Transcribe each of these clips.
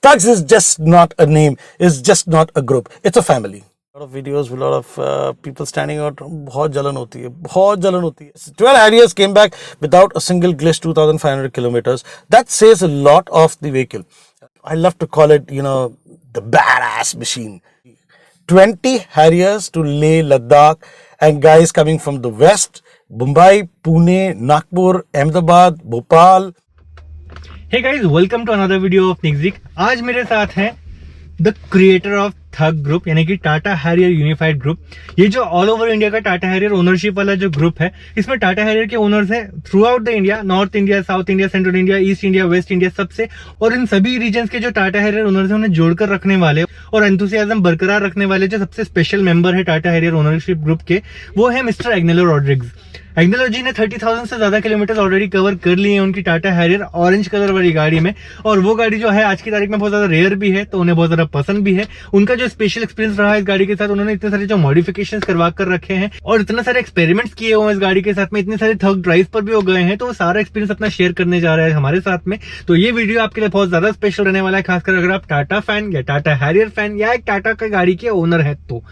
Thugs is just not a name, it's just not a group, it's a family. A lot of videos with a lot of people standing out. बहुत जलन होती है, बहुत जलन होती है. 12 Harriers came back without a single glitch, 2,500 kilometers. That says a lot of the vehicle. I love to call it, the badass machine. 20 Harriers to Leh, Ladakh, and guys coming from the west, Mumbai, Pune, Nagpur, Ahmedabad, Bhopal. Hey guys, welcome to another video of Nickzik. आज मेरे साथ हैं the creator of tug group यानी कि Tata Harrier unified group. ये जो all over India का Tata Harrier ownership वाला जो ग्रुप है, इसमें टाटा हैरियर के ओनर्स हैं through out the India, north India, south India, central India, east India, waste India, सबसे. और इन सभी रीजन्स के जो टाटा हैरियर ओनर्स हैं उन्हें जोड़कर रखने वाले और एंथुसियाज्म बरकरार रखने वाले जो सबसे स्पेशल मेंबर है टाटा हैरियर ओनरशिप ग्रुप के, वो है मिस्टर एग्नेलो रॉड्रिग्स. एग्नेलो जी ने 30,000 से ज्यादा किलोमीटर ऑलरेडी कवर कर लिए हैं उनकी टाटा हैरियर ऑरेंज कलर वाली गाड़ी में. और वो गाड़ी जो है आज की तारीख में बहुत ज्यादा रेयर भी है, तो उन्हें बहुत ज्यादा पसंद भी है. उनका जो स्पेशल एक्सपीरियंस रहा है इस गाड़ी के साथ, उन्होंने इतने सारे जो मॉडिफिकेशंस करवा कर रखे हैं और इतने सारे एक्सपेरिमेंट्स किए हुए हैं इस गाड़ी के साथ में, इतने सारे थग ड्राइव पर भी हो गए हैं, तो वो सारा एक्सपीरियंस अपना शेयर करने जा रहा है हमारे साथ में. तो ये वीडियो आपके लिए बहुत ज्यादा स्पेशल रहने वाला है, खासकर अगर आप टाटा फैन या टाटा हैरियर फैन या एक टाटा का गाड़ी के ओनर है तो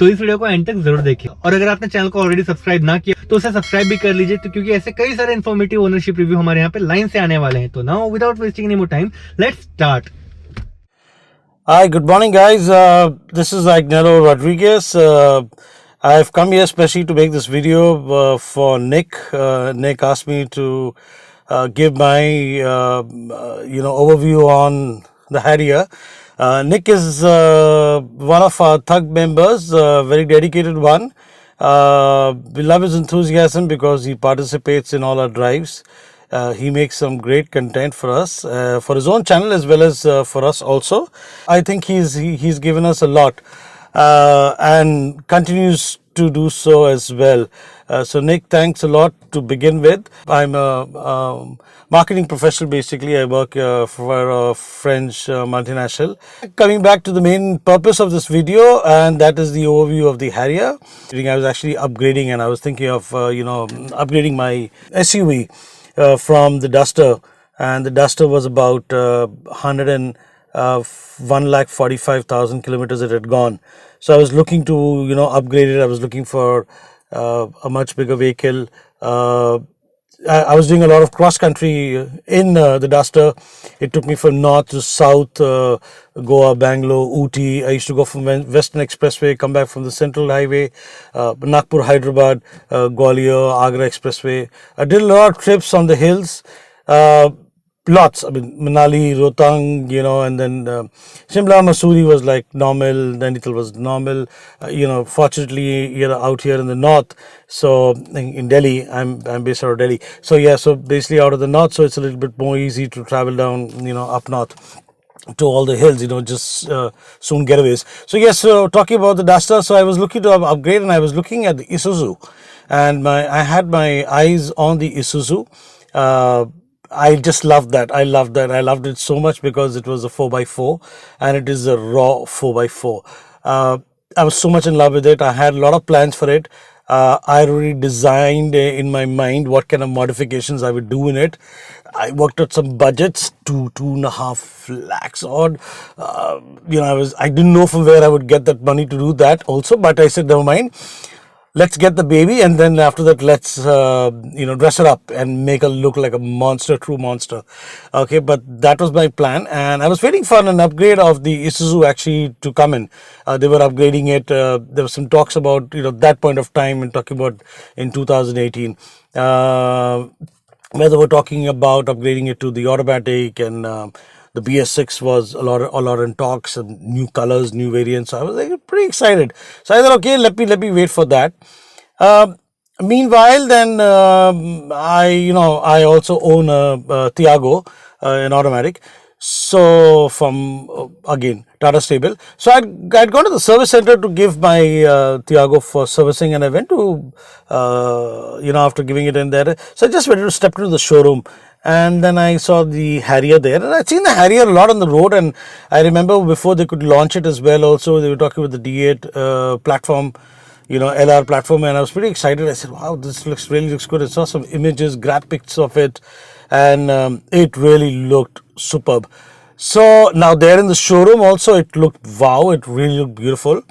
इस वीडियो को एंड तक जरूर देखिए. और अगर आपने चैनल को ऑलरेडी सब्सक्राइब ना किया तो उसे सब्सक्राइब भी कर लीजिए, क्योंकि ऐसे कई सारे इन्फॉर्मेटिव ओनरशिप रिव्यू हमारे यहाँ पे लाइन से आने वाले हैं. तो now without wasting any more time, let's start. Hi, good morning, guys. This is Agnelo Rodriguez. I've come here especially to make this video for Nick. Nick asked me to give my overview on the Harrier. Nick is one of our Thug members, very dedicated one. We love his enthusiasm because he participates in all our drives. He makes some great content for us, for his own channel as well as for us also. I think he's given us a lot and continues to do so as well. So Nick, thanks a lot to begin with. I'm a marketing professional basically. I work for a French multinational. Coming back to the main purpose of this video, and that is the overview of the Harrier. I was actually upgrading and I was thinking of upgrading my SUV. From the Duster, and the Duster was about 1,45,000 kilometers it had gone. So I was looking to upgrade it. I was looking for a much bigger vehicle. I was doing a lot of cross country in the Duster. It took me from north to south, Goa, Bangalore, Ooty. I used to go from Western Expressway, come back from the Central Highway, Nagpur, Hyderabad, Gwalior, Agra Expressway. I did a lot of trips on the hills. Lots. I mean, Manali, Rohtang, and then Shimla, Mussoorie was like normal. Nainital was normal. Fortunately, out here in the north. So in Delhi, I'm based out of Delhi. So yeah, so basically out of the north, so it's a little bit more easy to travel down, up north to all the hills, just soon getaways. So yes, so talking about the Duster, so I was looking to upgrade and I was looking at the Isuzu, and I had my eyes on the Isuzu. I just loved that. I loved that. I loved it so much because it was a 4x4 and it is a raw 4x4. I was so much in love with it. I had a lot of plans for it. I already designed in my mind what kind of modifications I would do in it. I worked out some budgets, 2.5 lakhs odd. I didn't know from where I would get that money to do that also, but I said, never mind. Let's get the baby, and then after that, let's dress it up and make her look like a monster, true monster. Okay, but that was my plan, and I was waiting for an upgrade of the Isuzu actually to come in. They were upgrading it. There were some talks about that point of time and talking about in 2018, where they were talking about upgrading it to the automatic, and the BS6 was a lot in talks, and new colors, new variants. So I was like pretty excited. So I thought, okay, let me wait for that. Meanwhile, then I also own a Tiago, an automatic. So from again Tata stable. So I'd gone to the service center to give my Tiago for servicing, and I went to after giving it in there. So I just went to step into the showroom. And then I saw the Harrier there, and I'd seen the Harrier a lot on the road, and I remember before they could launch it as well also, they were talking with the D8 platform, LR platform, and I was pretty excited. I said, wow, this really looks good. I saw some images, graphics of it, and it really looked superb. So now there in the showroom also, it looked wow, it really looked beautiful.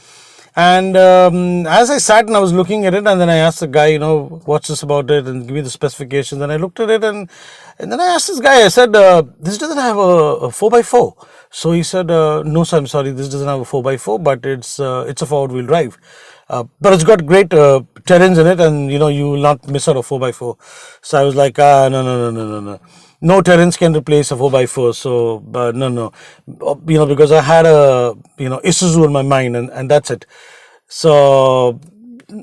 And as I sat and I was looking at it, and then I asked the guy, what's this about it, and give me the specifications. And I looked at it, and then I asked this guy, I said, this doesn't have a 4x4. So he said, no, sir, I'm sorry, this doesn't have a 4x4, but it's a forward wheel drive. But it's got great terrains in it, and you will not miss out a 4x4. So I was like, no, no, no, no, no, no. No terrains can replace a 4x4. So, no, no. Because I had a, Isuzu in my mind, and that's it. So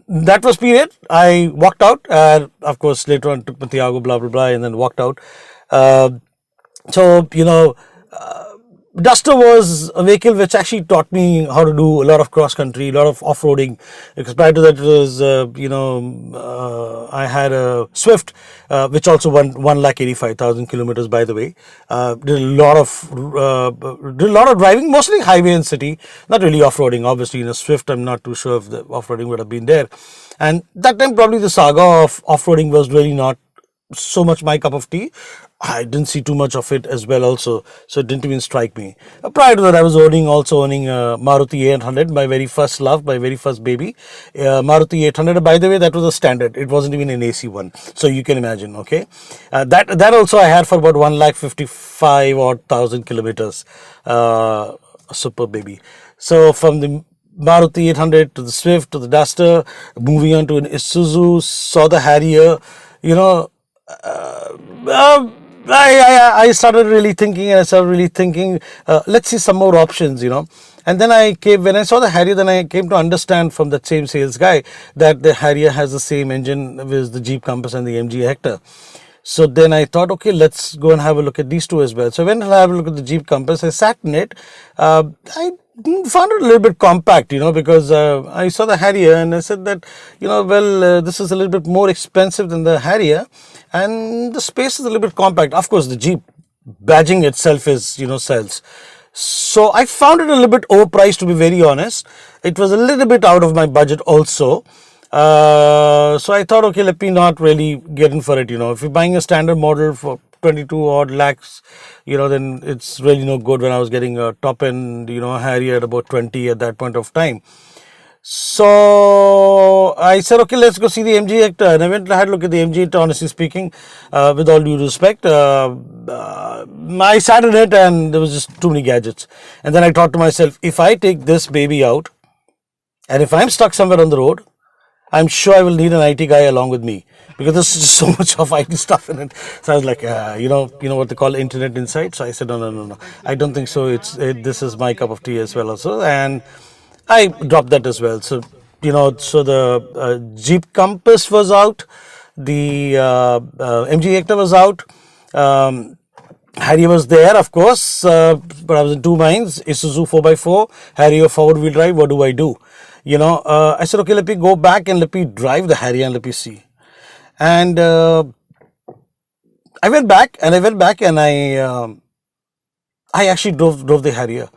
that was period. I walked out, and of course, later on took my Tiago, blah, blah, blah, and then walked out. Uh, so, Duster was a vehicle which actually taught me how to do a lot of cross country, a lot of off roading. Because prior to that, it was I had a Swift, which also won 185,000 kilometers. By the way, did a lot of driving, mostly highway and city, not really off roading. Obviously, in a Swift, I'm not too sure if the off roading would have been there. And that time, probably the saga of off roading was really not so much my cup of tea. I didn't see too much of it as well also, so it didn't even strike me. Prior to that, I was also owning Maruti 800, my very first love, my very first baby. Maruti 800, by the way, that was a standard. It wasn't even an AC one, so you can imagine, okay. That also I had for about 155 odd thousand kilometers. A super baby. So from the Maruti 800 to the Swift to the Duster, moving on to an Isuzu, saw the Harrier, you know, I started really thinking, let's see some more options, And then when I saw the Harrier, then I came to understand from that same sales guy that the Harrier has the same engine with the Jeep Compass and the MG Hector. So then I thought, okay, let's go and have a look at these two as well. So when I have a look at the Jeep Compass, I sat in it. I found it a little bit compact, because I saw the Harrier and I said that, this is a little bit more expensive than the Harrier and the space is a little bit compact. Of course, the Jeep badging itself is, sells. So I found it a little bit overpriced, to be very honest. It was a little bit out of my budget also. So I thought, okay, let me not really get in for it. If you're buying a standard model for 22 odd lakhs, then it's really no good when I was getting a top end, Harrier at about 20 at that point of time. So I said, okay, let's go see the MG Hector. And I went and had a look at the MG Hector, honestly speaking, with all due respect. I sat in it and there was just too many gadgets. And then I thought to myself, if I take this baby out and if I'm stuck somewhere on the road, I'm sure I will need an IT guy along with me because there's just so much of IT stuff in it. So I was like, you know what they call internet insight. So I said, no. I don't think so. This is my cup of tea as well also. And I dropped that as well. So, so the Jeep Compass was out. The MG Hector was out. Harrier was there, of course, but I was in two minds. Isuzu 4x4, Harrier forward wheel drive. What do I do? I said, okay, let me go back and let me drive the Harrier and let me see. And I went back and I actually drove the Harrier.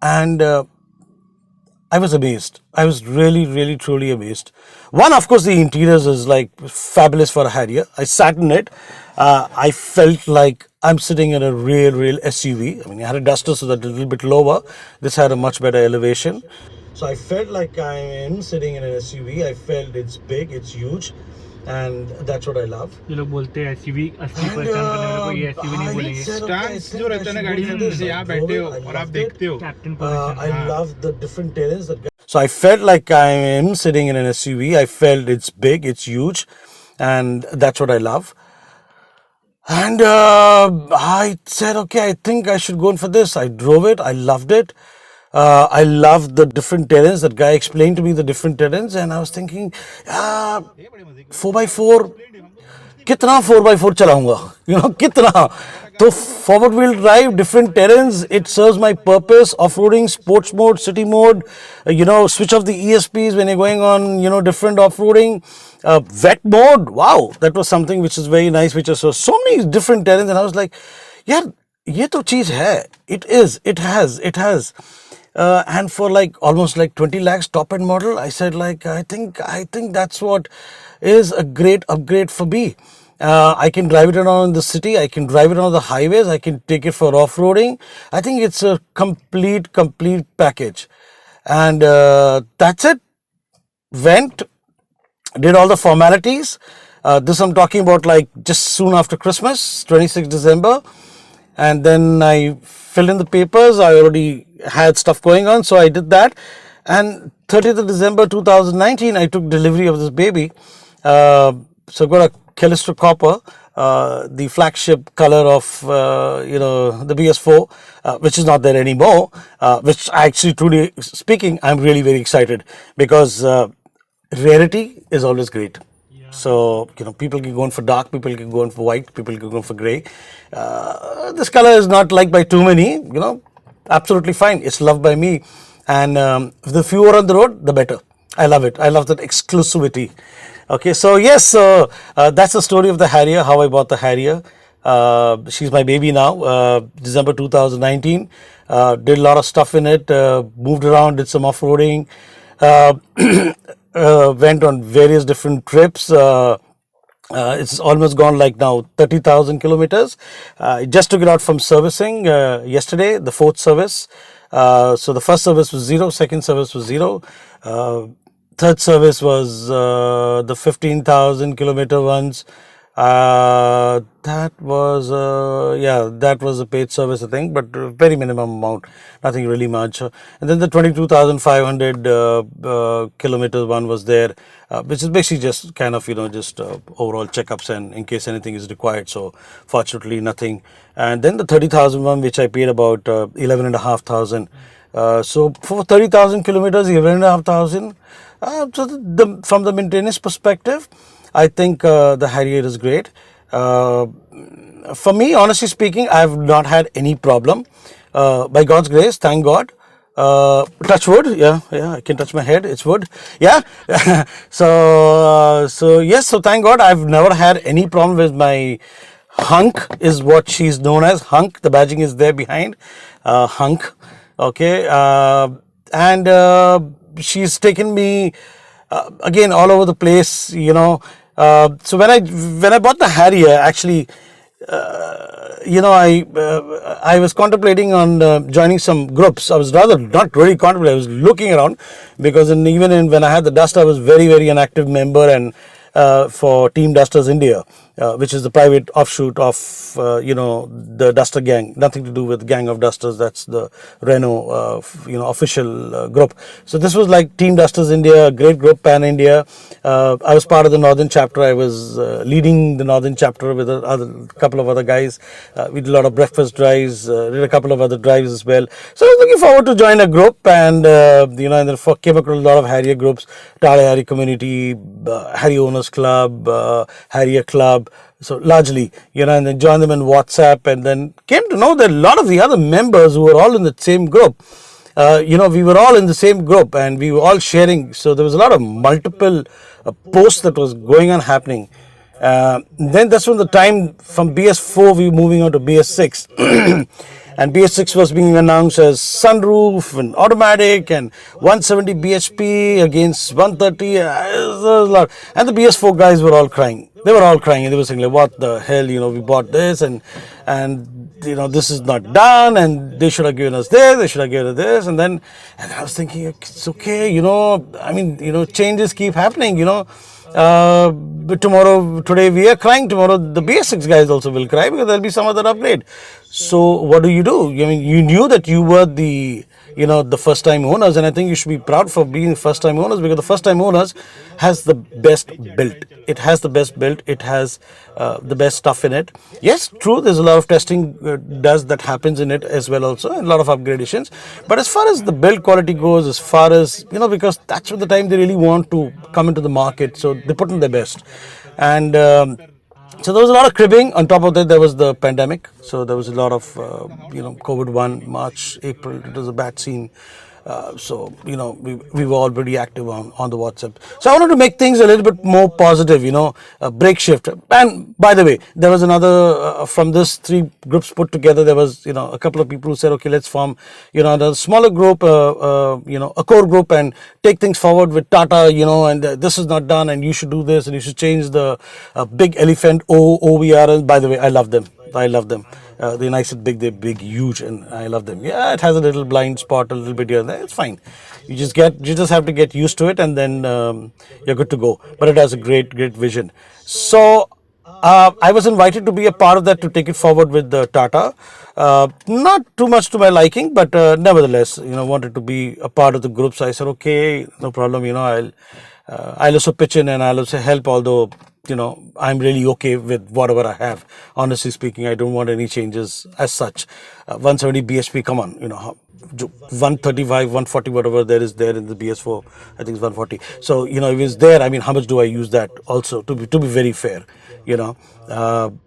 And I was amazed. I was really, really, truly amazed. One, of course, the interiors is like fabulous for a Harrier. I sat in it. I felt like I'm sitting in a real SUV. I mean, I had a Duster, so that a little bit lower. This had a much better elevation. So I felt like I am sitting in an SUV. I felt it's big, it's huge. And that's what I love. ये लोग बोलते हैं SUV 80% करने वाले को ये SUV नहीं बोलेंगे. स्टांस जो रहता है ना गाड़ी में, जैसे यहाँ बैठे हो और आप देखते हो captain position. I love the different terrains that. So I felt like I am sitting in an SUV. I felt it's big, it's huge, and that's what I love. And I said, okay, I think I should go in for this. I drove it. I loved it. I loved the different terrains. That guy explained to me the different terrains, and I was thinking, 4x4, कितना 4x4 चलाऊंगा, कितना. So forward wheel drive, different terrains, it serves my purpose. Off-roading, sports mode, city mode, switch off the ESPs when you're going on, different off-roading. Wet mode, wow, that was something which is very nice, which is so many different terrains. And I was like, yeah, ye to cheez hai. It has. And for like almost like 20 lakhs top end model, I said like, I think that's what is a great upgrade for me. I can drive it around in the city. I can drive it on the highways. I can take it for off-roading. I think it's a complete package. And that's it. Went, did all the formalities. This I'm talking about like just soon after Christmas, 26th December. And then I filled in the papers. I already had stuff going on, so I did that. And 30th of December 2019, I took delivery of this baby. So got a Callisto Copper, the flagship color of the BS4, which is not there anymore. Which actually, truly speaking, I'm really very excited because rarity is always great. So, people can go in for dark, people can go in for white, people can go in for gray. This color is not liked by too many, absolutely fine. It's loved by me. And the fewer on the road, the better. I love it. I love that exclusivity. Okay, so yes, that's the story of the Harrier, how I bought the Harrier. She's my baby now, December 2019. Did a lot of stuff in it, moved around, did some off-roading. Went on various different trips. It's almost gone like now 30,000 kilometers. I just took it out from servicing yesterday, the fourth service. So the first service was 0, second service was 0. Third service was the 15,000 kilometer ones. That was a paid service, I think, but very minimum amount, nothing really much. And then the 22,500 kilometers one was there, which is basically just kind of just overall checkups and in case anything is required. So fortunately nothing. And then the 30,000 one, which I paid about 11,500. So for 30,000 kilometers, 11,500. So from the maintenance perspective, I think the Harrier is great. For me, honestly speaking, I have not had any problem. By God's grace, thank God. Touch wood, yeah, I can touch my head, it's wood, yeah. So yes, so thank God I've never had any problem with my hunk, is what she's known as, hunk. The badging is there behind, hunk, okay. And she's taken me again all over the place, so when I bought the Harrier, actually, I was contemplating on joining some groups. I was rather not really contemplating. I was looking around because when I had the Duster, I was very an active member and for Team Dusters India, which is the private offshoot of the Duster gang. Nothing to do with Gang of Dusters. That's the Renault official group. So this was like Team Dusters India, a great group, Pan India. I was part of the northern chapter. I was leading the northern chapter with a couple of other guys. We did a lot of breakfast drives, did a couple of other drives as well. So I was looking forward to join a group, and and then came across a lot of Harrier groups, Tata Harrier Community, Harrier Owners Club, Harrier Club. So largely, and then joined them in WhatsApp, and then came to know that a lot of the other members who were all in the same group. We were all in the same group and we were all sharing. So there was a lot of multiple posts that was going on happening. Then that's when the time from BS4 we were moving on to BS6. And BS6 was being announced as sunroof and automatic and 170 bhp against 130. And the BS4 guys were all crying. They were all crying and they were saying, like, what the hell, we bought this and this is not done and they should have given us this, they should have given us this. And I was thinking, it's okay, changes keep happening, but today we are crying, tomorrow the BS6 guys also will cry because there'll be some other upgrade. So what do? You knew that you were the first time owners, and I think you should be proud for being first time owners because the first time owners has the best built. It has the best built. It has the best stuff in it. Yes, true, there's a lot of testing that happens in it as well also, and a lot of upgradations. But as far as the build quality goes, as far as, because that's the time they really want to come into the market, so they put in their best. And so there was a lot of cribbing. On top of that, there was the pandemic. So there was a lot of, COVID-1, March, April. It was a bad scene. So we were all pretty active on the WhatsApp. So I wanted to make things a little bit more positive, break shift. And by the way, there was another from this 3 groups put together. There was a couple of people who said, okay, let's form a smaller group, a core group, and take things forward with Tata, and this is not done, and you should do this, and you should change the big elephant OVR. By the way, I love them. They're nice and big, they're big, huge, and I love them. Yeah, it has a little blind spot, a little bit here and there. It's fine. You just have to get used to it, and then you're good to go. But it has a great vision. So I was invited to be a part of that, to take it forward with the Tata. Not too much to my liking, but nevertheless, wanted to be a part of the group. So I said, okay, no problem. I'll also pitch in, and I'll also help. Although I'm really okay with whatever I have. Honestly speaking, I don't want any changes as such. 170 BSP, come on, 135, 140, whatever there is there in the BS4, I think it's 140. So if it's there, I mean, how much do I use that also, to be very fair, so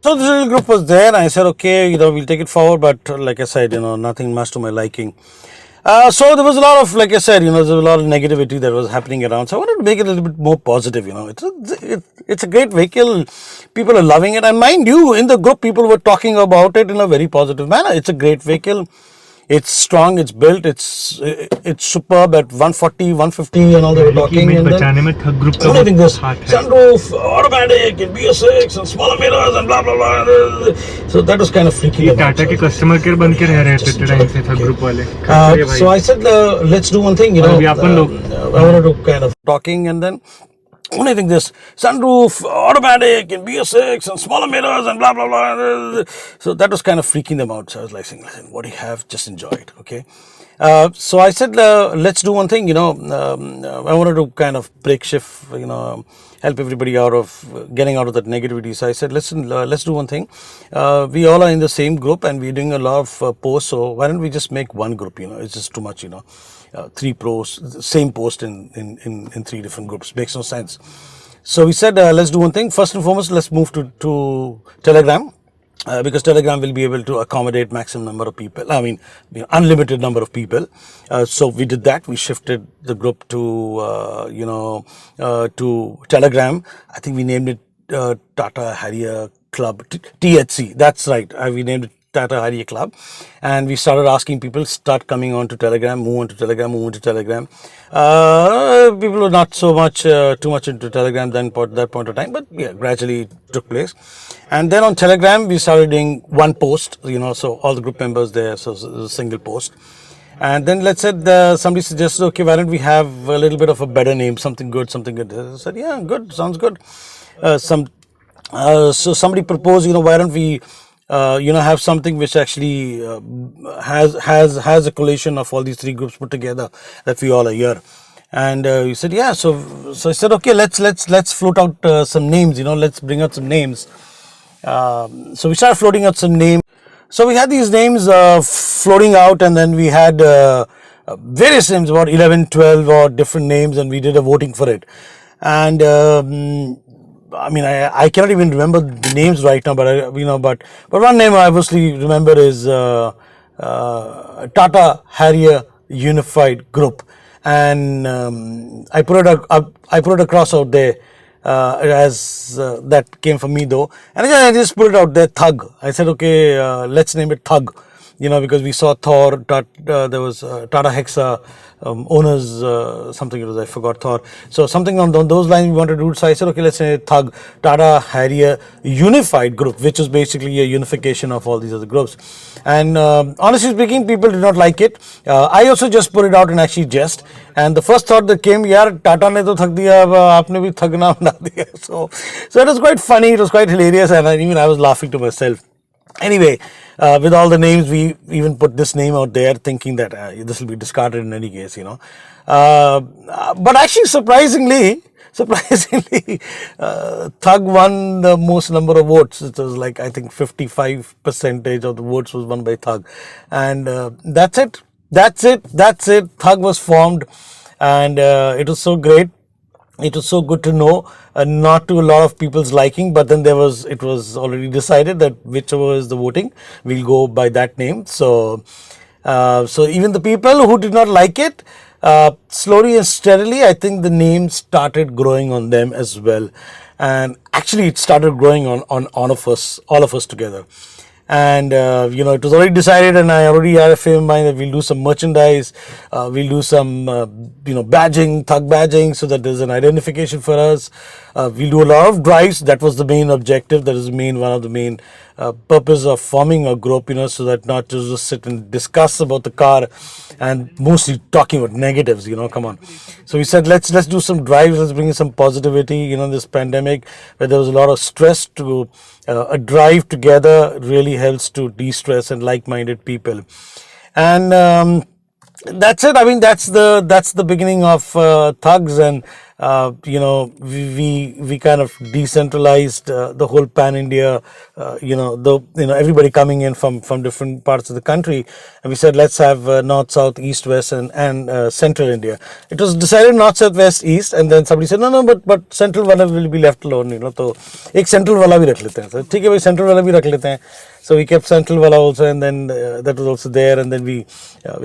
this little group was there, and I said, okay, we'll take it forward, but like I said, nothing much to my liking. So there was a lot of, like I said, there was a lot of negativity that was happening around. So I wanted to make it a little bit more positive. It's a great vehicle. People are loving it, and mind you, in the group, people were talking about it in a very positive manner. It's a great vehicle. It's strong. It's built. It's superb at 140, 150, and all they were talking. And then everything, this sunroof, automatic, and BS6, and smaller mirrors, and blah blah blah. So that was kind of freaky. Tata के customer care बन के रह रहे थे time से था group वाले. So I said, let's do one thing. I wanted to kind of talking, and then only thing, this sunroof, automatic, and BS6, and smaller mirrors, and blah blah blah. So that was kind of freaking them out. So I was like saying, listen, what do you have? Just enjoy it, okay? So I said, let's do one thing. I wanted to kind of break shift, help everybody out of getting out of that negativity. So I said, listen, let's do one thing. We all are in the same group, and we're doing a lot of posts. So why don't we just make one group? It's just too much. 3 posts, same post in 3 different groups. Makes no sense. So we said, let's do one thing. First and foremost, let's move to Telegram. Because Telegram will be able to accommodate maximum number of people. I mean, unlimited number of people. So we did that. We shifted the group to to Telegram. I think we named it Tata Harrier Club, THC. That's right. We named it Tata Harrier Club, and we started asking people, start coming on to Telegram, move on to Telegram, move on to Telegram. People were not so much too much into Telegram then at that point of time, but yeah, gradually it took place. And then on Telegram we started doing one post, so all the group members there, so it was a single post. And then let's say somebody suggested, okay, why don't we have a little bit of a better name, something good. I said, yeah, good, sounds good. So somebody proposed, why don't we have something which actually has a collation of all these 3 groups put together, that we all are here. And we said, yeah. So I said, okay, let's float out some names. Let's bring out some names. So we started floating out some names. So we had these names floating out, and then we had various names, about 11, 12 or different names, and we did a voting for it. And I mean, I cannot even remember the names right now, but but one name I obviously remember is Tata Harrier Unified Group, and I put it across out there as that came from me though, and I just put it out there, Thug. I said, okay, let's name it Thug. Because we saw Thor, there was Tata Hexa owners, something it was, I forgot Thor. So something on those lines we wanted to do. So I said, okay, let's say Thug, Tata Harrier Unified Group, which is basically a unification of all these other groups. And honestly speaking, people did not like it. I also just put it out in actually jest. And the first thought that came, yaar, Tata ne to thak diya, aapne bhi thag naam bana diya. So it was quite funny, it was quite hilarious, and I was laughing to myself. Anyway, with all the names, we even put this name out there thinking that this will be discarded in any case, but actually surprisingly, Thug won the most number of votes. It was like, I think 55% of the votes was won by Thug. And that's it. Thug was formed, and it was so great. It was so good to know, not to a lot of people's liking, but then it was already decided that whichever is the voting, we'll go by that name. So So even the people who did not like it, slowly and steadily, I think the name started growing on them as well. And actually, it started growing on all of us together. And it was already decided, and I already had a frame in mind that we'll do some merchandise, we'll do some badging, thug badging, so that there's an identification for us. We'll do a lot of drives. That was the main objective. That is one of the main purpose of forming a group, so that not just sit and discuss about the car and mostly talking about negatives, come on. So we said, let's do some drives, let's bring in some positivity, this pandemic where there was a lot of stress. To a drive together really helps to de-stress and like-minded people. And that's it. I mean, that's the beginning of thugs. And we kind of decentralized the whole pan India, everybody coming in from different parts of the country, and we said, let's have north, south, east, west, and central India. It was decided north, south, west, east, and then somebody said no, but central wala will be left alone, तो एक central wala भी रख लेते हैं. So ठीक है भाई, central wala भी रख लेते हैं. So we kept central wala also, and then that was also there, and then we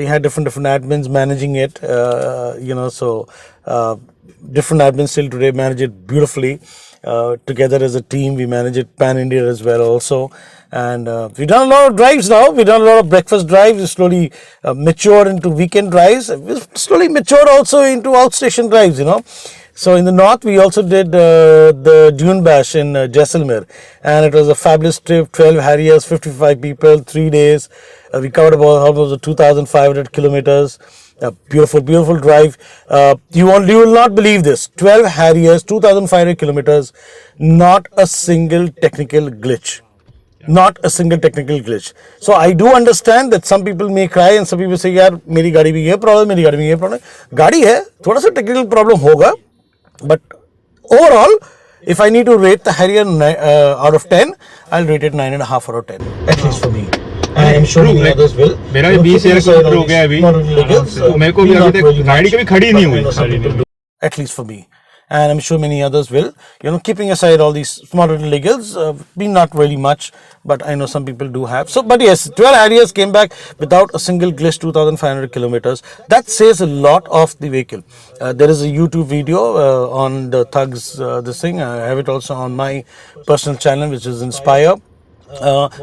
had different admins managing it, so different admins still today manage it beautifully. Together as a team, we manage it pan India as well also. And we've done a lot of drives now. We've done a lot of breakfast drives. We slowly matured into weekend drives. We've slowly matured also into outstation drives, So in the north, we also did the Dune Bash in Jaisalmer, and it was a fabulous trip. 12 Harriers, 55 people, 3 days. We covered about almost 2,500 kilometers. Beautiful drive. You will not believe this. 12 Harriers, 2,500 kilometers, not a single technical glitch. Not a single technical glitch. So I do understand that some people may cry and some people say, यार मेरी गाड़ी में ये problem, मेरी गाड़ी में ये problem. गाड़ी है, थोड़ा सा technical problem होगा, but overall, if I need to rate the Harrier out of 10, I'll rate it 9.5 out of 10, at least for me. And I'm sure many others will. मेरा भी 20 ईयर का हो गया अभी, तो मेरे को भी अभी तक गाड़ी कभी खड़ी नहीं हुई. At least for me. And I'm sure many others will. Keeping aside all these smaller illegals, be not really much, but I know some people do have. So, but yes, 12 Harriers came back without a single glitch, 2,500 kilometers. That says a lot of the vehicle. There is a YouTube video on the thugs, this thing. I have it also on my personal channel, which is Inspire.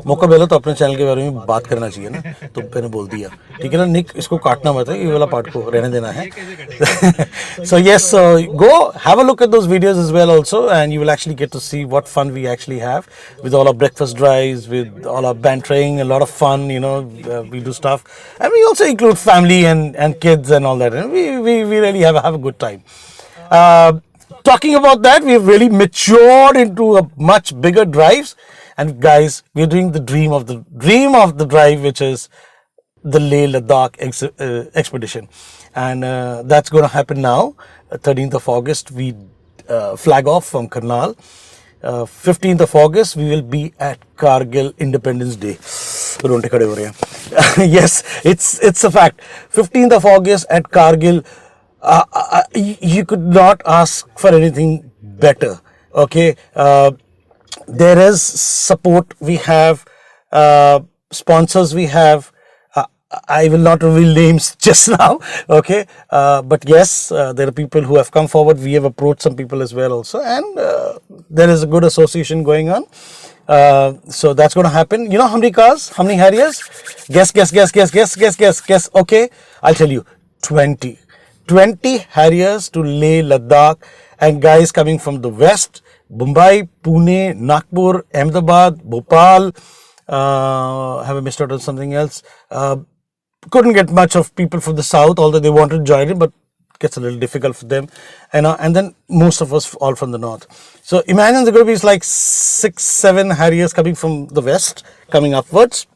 मौका मिला तो अपने channel के बारे में बात करना चाहिए ना, तो मैंने बोल दिया. ठीक है ना निक, इसको काटना मत है, ये वाला पार्ट को रहने देना है. So yes, go have a look at those videos as well also, and you will actually get to see what fun we actually have with all our breakfast drives, with all our bantering, a lot of fun, we do stuff, and we also include family and kids and all that, and we really have a good time. Talking about that, we've really matured into a much bigger drives. And guys, we're doing the dream of the drive, which is the Leh Ladakh expedition, and that's going to happen now. 13th of August, we flag off from Karnal. 15th of August, we will be at Kargil Independence Day. Yes, it's a fact. 15th of August at Kargil. You could not ask for anything better. Okay. There is support, we have sponsors, we have, I will not reveal names just now, okay, but yes, there are people who have come forward. We have approached some people as well also, and there is a good association going on. So that's going to happen. How many cars, how many Harriers? Guess. Okay, I'll tell you, 20 Harriers to Leh Ladakh, and guys coming from the west, Mumbai, Pune, Nagpur, Ahmedabad, Bhopal. Have I missed out on something else? Couldn't get much of people from the south, although they wanted to join it, but gets a little difficult for them. And then most of us all from the north. So imagine the group is like 6-7 Harriers coming from the west, coming upwards.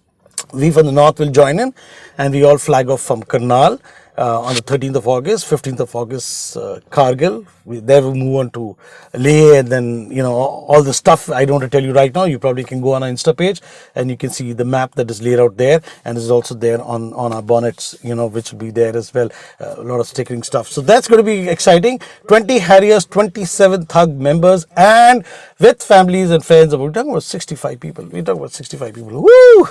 We from the north will join in, and we all flag off from Karnal. On the 13th of August, 15th of August, Kargil. There we move on to Leh, and then, all the stuff I don't want to tell you right now. You probably can go on our Insta page and you can see the map that is laid out there, and is also there on our bonnets, which will be there as well. A lot of stickering stuff. So that's going to be exciting. 20 Harriers, 27 Thug members, and with families and friends. We're talking about 65 people. We're talking about 65 people. Woo!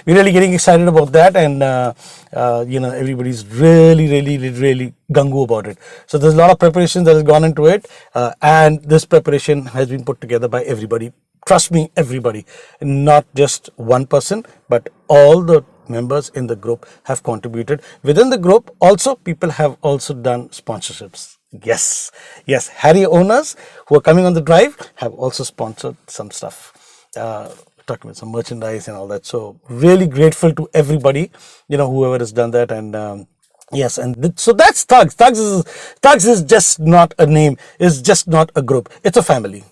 we're really getting excited about that, and everybody's really gung-ho about it. So there's a lot of preparation that has gone into it, and this preparation has been put together by everybody. Trust me, everybody, not just one person, but all the members in the group have contributed. Within the group also, people have also done sponsorships. Yes, Harrier owners who are coming on the drive have also sponsored some stuff, talking about some merchandise and all that. So really grateful to everybody, whoever has done that. And yes, and so that's Thugs. Thugs is just not a name, it's just not a group, it's a family.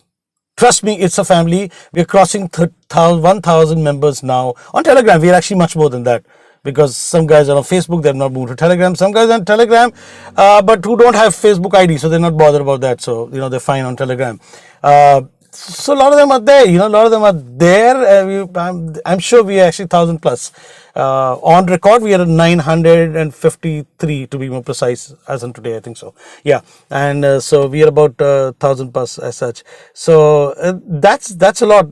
Trust me, it's a family. We're crossing 1,000 members now on Telegram. We're actually much more than that, because some guys are on Facebook, they've not moved to Telegram. Some guys are on Telegram, but who don't have Facebook ID, so they're not bothered about that. So, they're fine on Telegram. So a lot of them are there, a lot of them are there. I'm sure we are actually 1,000 plus. On record, we are at 953 to be more precise, as on today, I think so. Yeah, and so we are about 1,000 plus as such. So that's a lot,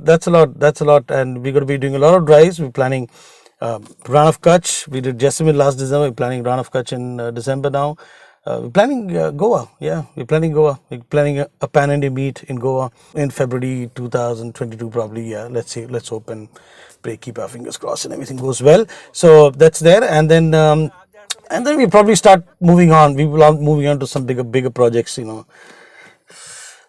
and we're going to be doing a lot of drives. We're planning Run of Kutch. We did Jessamine last December. We're planning Run of Kutch in December now. We're planning Goa. Yeah, we're planning Goa. We're planning a pan-India meet in Goa in February 2022 probably. Yeah, let's see. Let's hope and pray, keep our fingers crossed and everything goes well. So that's there, and then we probably start moving on. We will be moving on to some bigger projects.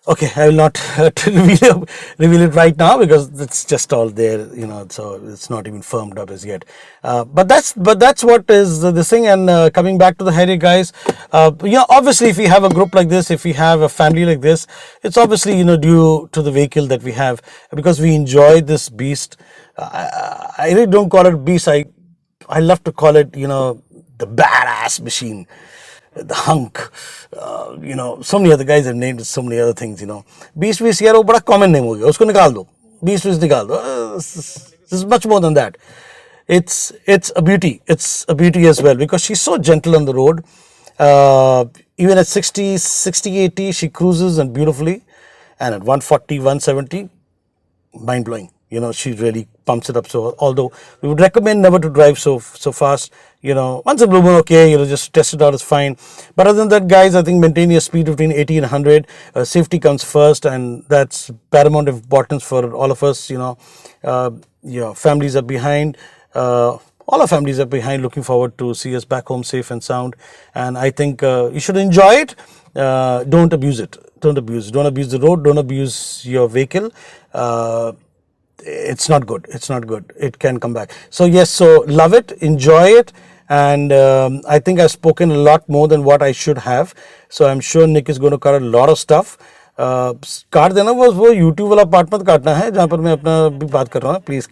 Okay, I will not reveal it right now, because it's just all there, so it's not even firmed up as yet. But that's what is this thing. And coming back to the Harrier guys, obviously, if we have a group like this, if we have a family like this, it's obviously due to the vehicle that we have, because we enjoy this beast. I really don't call it beast. I love to call it the badass machine. The hunk, so many other guys have named it so many other things, Beast यार वो बड़ा common name हो गया, उसको निकाल दो, Beast निकाल दो. This is much more than that. It's a beauty. It's a beauty as well, because she's so gentle on the road. Even at 60, 80, she cruises and beautifully, and at 140, 170, mind blowing. She really pumps it up. So although we would recommend never to drive so fast, once a blue moon, okay, just test it out, it's fine. But other than that, guys, I think maintain your speed between 80 and 100. Safety comes first, and that's paramount importance for all of us. Families are behind. All our families are behind, looking forward to see us back home safe and sound. And I think you should enjoy it. Don't abuse it. Don't abuse the road. Don't abuse your vehicle. It's not good. It can come back. So yes, so love it, enjoy it, and I think I've spoken a lot more than what I should have. So I'm sure Nick is going to cut a lot of stuff. काट देना, बस वो YouTube वाला part मत काटना है जहाँ पर मैं अपना भी बात कर रहा हूँ, प्लीज.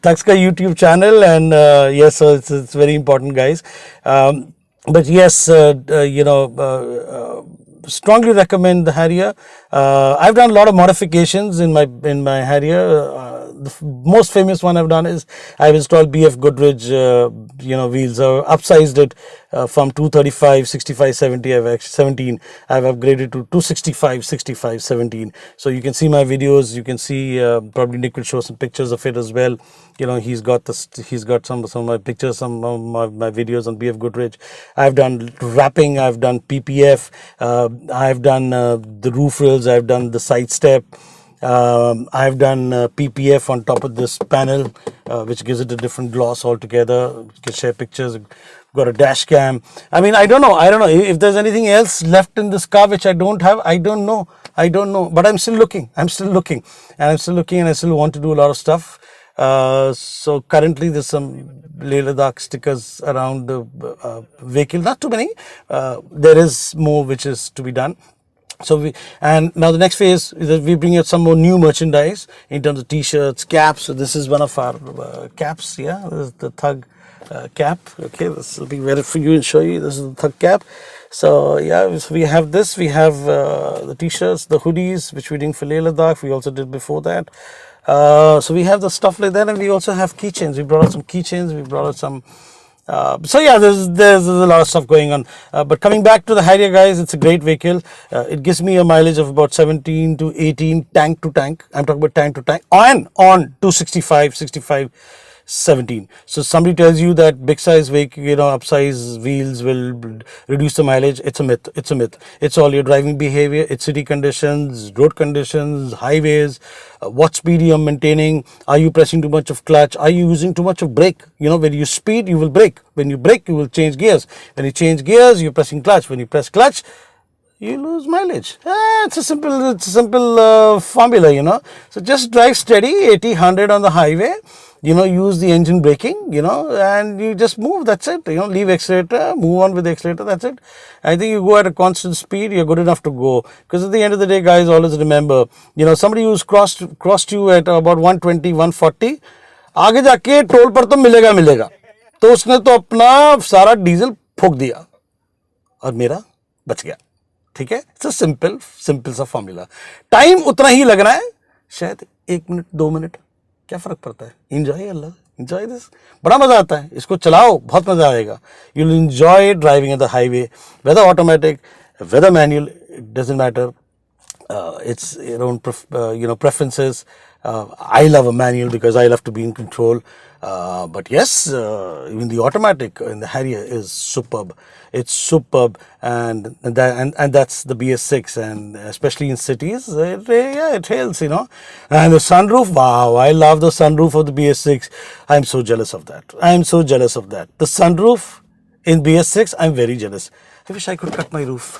Tux का YouTube channel, and yes, so it's very important, guys. But yes, strongly recommend the Harrier. I've done a lot of modifications in my Harrier. The most famous one I've done is I've installed BF Goodrich wheels. I've upsized it from 235 65 70. I've 17. I've upgraded to 265 65 17. So you can see my videos. You can see probably Nick will show some pictures of it as well. He's got some of my pictures, some of my videos on BF Goodrich. I've done wrapping. I've done PPF. I've done the roof rails. I've done the side step. I've done PPF on top of this panel, which gives it a different gloss altogether. You can share pictures. Got a dash cam. I mean, I don't know if there's anything else left in this car which I don't have. I don't know, but I'm still looking, and I still want to do a lot of stuff. So currently there's some Leh Ladakh stickers around the vehicle, not too many. There is more which is to be done. So now the next phase is that we bring out some more new merchandise in terms of t-shirts, caps. So this is one of our caps. Yeah, this is the Thug cap. Okay, this will be better for you and show you. This is the Thug cap. So yeah, so we have this. We have the t-shirts, the hoodies, which we did for Leh Ladakh. We also did before that. So we have the stuff like that, and we also have keychains. We brought out some keychains. We brought out some So yeah, there's a lot of stuff going on. But coming back to the Harrier, guys, it's a great vehicle. It gives me a mileage of about 17 to 18 tank to tank. I'm talking about tank to tank on 265, 65. 17. So somebody tells you that big size vehicle, upsize wheels will reduce the mileage. It's a myth. It's a myth. It's all your driving behavior. It's city conditions, road conditions, highways, what speed you're maintaining. Are you pressing too much of clutch? Are you using too much of brake? When you speed, you will brake. When you brake, you will change gears. When you change gears, you're pressing clutch. When you press clutch, you lose mileage. It's a simple formula. So just drive steady, 80, 100 on the highway. Use the engine braking, and you just move. That's it. Leave accelerator, move on with the accelerator. That's it. I think you go at a constant speed, you're good enough to go. Because at the end of the day, guys, always remember, somebody who's crossed you at about 120, 140, आगे जाके toll पर तो मिलेगा तो उसने तो अपना सारा डीजल फूंक दिया और मेरा बच गया. ठीक है. इट्स सिंपल सा फॉर्मूला. टाइम उतना ही लगना है, शायद 1 मिनट 2 मिनट, क्या फर्क पड़ता है. Enjoy this. बड़ा मजा आता है. इसको चलाओ, बहुत मजा आएगा. You will enjoy driving at the highway, whether automatic, whether manual, it doesn't matter. It's your own preferences. I love a manual because I love to be in control. But yes, even the automatic in the Harrier is superb. It's superb, and that's the BS6, and especially in cities, it hails, And the sunroof, wow! I love the sunroof of the BS6. I'm so jealous of that. The sunroof in BS6, I'm very jealous. I wish I could cut my roof.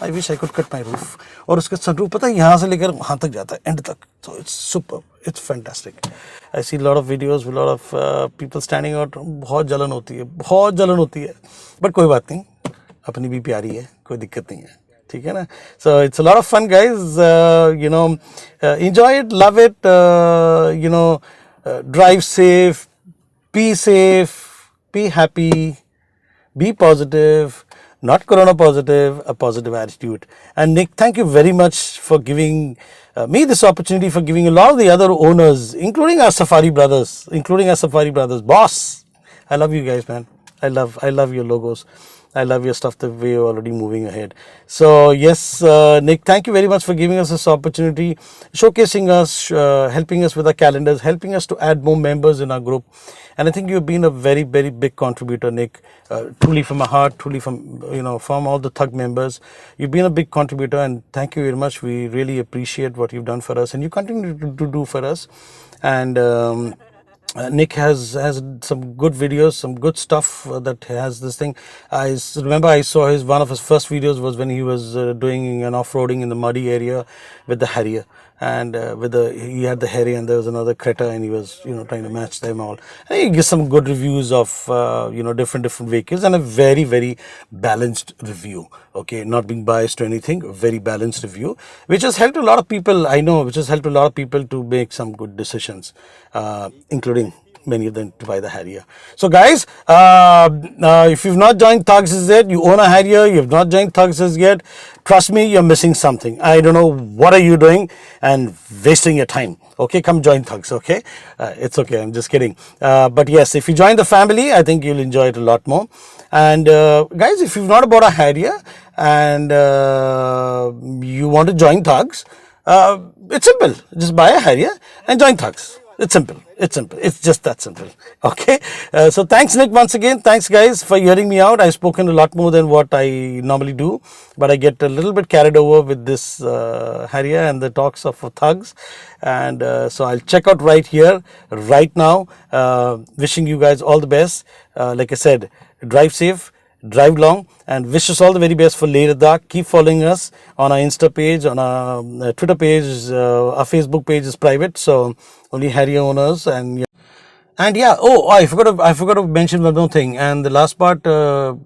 और उसका sunroof पता है यहाँ से लेकर वहाँ तक जाता है, end तक. So it's superb. It's fantastic. I see a lot of videos with a lot of people standing out. बहुत जलन होती है. But कोई बात नहीं, अपनी भी प्यारी है, कोई दिक्कत नहीं है. ठीक है ना. So it's a lot of fun, guys. Enjoy it, love it. Drive safe, be happy, be positive. Not corona positive, a positive attitude. And Nick, thank you very much for giving me this opportunity, for giving a lot of the other owners, including our Safari brothers. Boss, I love you guys, man. I love your logos. I love your stuff, the way you're already moving ahead. So yes, Nick, thank you very much for giving us this opportunity, showcasing us, helping us with our calendars, helping us to add more members in our group. And I think you've been a very, very big contributor, Nick. Truly from my heart, truly from, from all the Thug members. You've been a big contributor, and thank you very much. We really appreciate what you've done for us, and you continue to do for us. And Nick has some good videos, some good stuff that has this thing. I remember I saw one of his first videos was when he was doing an off-roading in the muddy area with the Harrier, and he had the Harrier and there was another Creta, and he was trying to match them all. And he gives some good reviews of different vehicles, and a very, very balanced review. Okay, not being biased to anything, a very balanced review, which has helped a lot of people. I know, which has helped a lot of people to make some good decisions, including many of them to buy the Harrier. So guys, if you've not joined Thugs as yet, you own a Harrier, you've not joined Thugs as yet, trust me, you're missing something. I don't know what are you doing and wasting your time. Okay, come join Thugs. Okay, it's okay, I'm just kidding. But yes, if you join the family, I think you'll enjoy it a lot more. And guys, if you've not bought a Harrier and you want to join Thugs, it's simple. Just buy a Harrier and join Thugs. It's simple. It's just that simple. Okay. So thanks, Nick, once again. Thanks, guys, for hearing me out. I've spoken a lot more than what I normally do, but I get a little bit carried over with this Harrier and the talks of Thugs. And so I'll check out right here, right now. Wishing you guys all the best. Like I said, drive safe, drive long, and wish us all the very best for Leh Ladakh. Keep following us on our Insta page, on our Twitter page. Our Facebook page is private, so only Harrier owners. And yeah, I forgot to mention one more thing. And the last part, the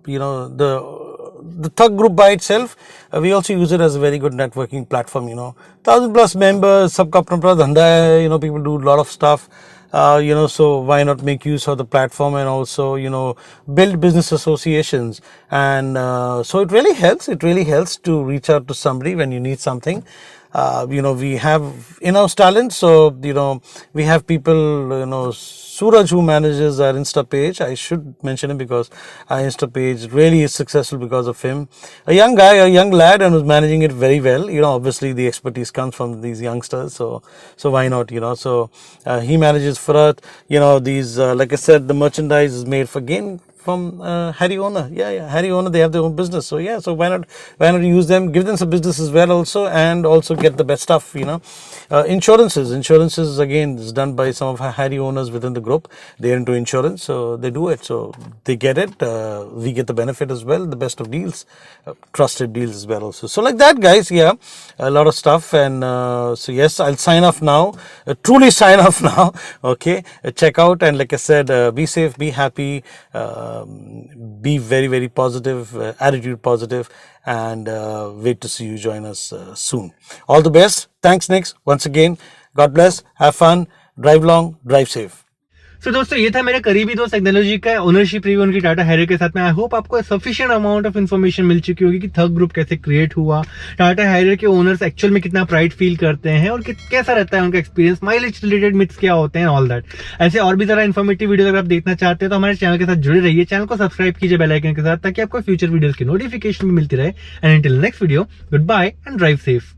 Thug group by itself, we also use it as a very good networking platform. 1,000+ members, sabka apna apna dhanda hai, people do a lot of stuff. So why not make use of the platform and also, build business associations. And so it really helps to reach out to somebody when you need something. we have in-house talent. So, we have people, Suraj, who manages our Insta page. I should mention him because our Insta page really is successful because of him. A young guy, a young lad, and who's managing it very well. Obviously the expertise comes from these youngsters. So why not, So he manages Frat. These, like I said, the merchandise is made for gain from Harry owner. Harry owner, they have their own business. So so why not use them, give them some business as well also, and also get the best stuff, Insurances again is done by some of our Harry owners within the group. They're into insurance, so they do it. So they get it. We get the benefit as well, the best of deals, trusted deals as well also. So like that, guys, a lot of stuff. And so yes, I'll sign off now, truly sign off now. Okay, check out, and like I said, be safe, be happy, be very, very positive, attitude positive, and wait to see you join us soon. All the best. Thanks, Nick, once again. God bless, have fun, drive long, drive safe. So दोस्तों, ये था मेरे करीबी दोस्त एग्नेलो जी का ownership review उनकी Tata Harrier के साथ में। आई होप आपको सफिशिएंट अमाउंट ऑफ इन्फॉर्मेशन मिल चुकी होगी कि थग ग्रुप कैसे क्रिएट हुआ, टाटा हैरियर के ओनर्स एक्चुअल में कितना प्राइड फील करते हैं, और कैसा रहता है उनका एक्सपीरियंस, माइलेज रिलेटेड मिथ्स क्या होते हैं, ऑल दैट। ऐसे और भी जरा इन्फॉर्मेटिव वीडियो अगर आप देखना चाहते हैं तो हमारे चैनल के साथ जुड़े रहिए, चैनल को सब्सक्राइब कीजिए बेल आइकन के साथ, ताकि आपको फ्यूचर वीडियोस की नोटिफिकेशन भी मिलती रहे। And until next video, goodbye and drive safe.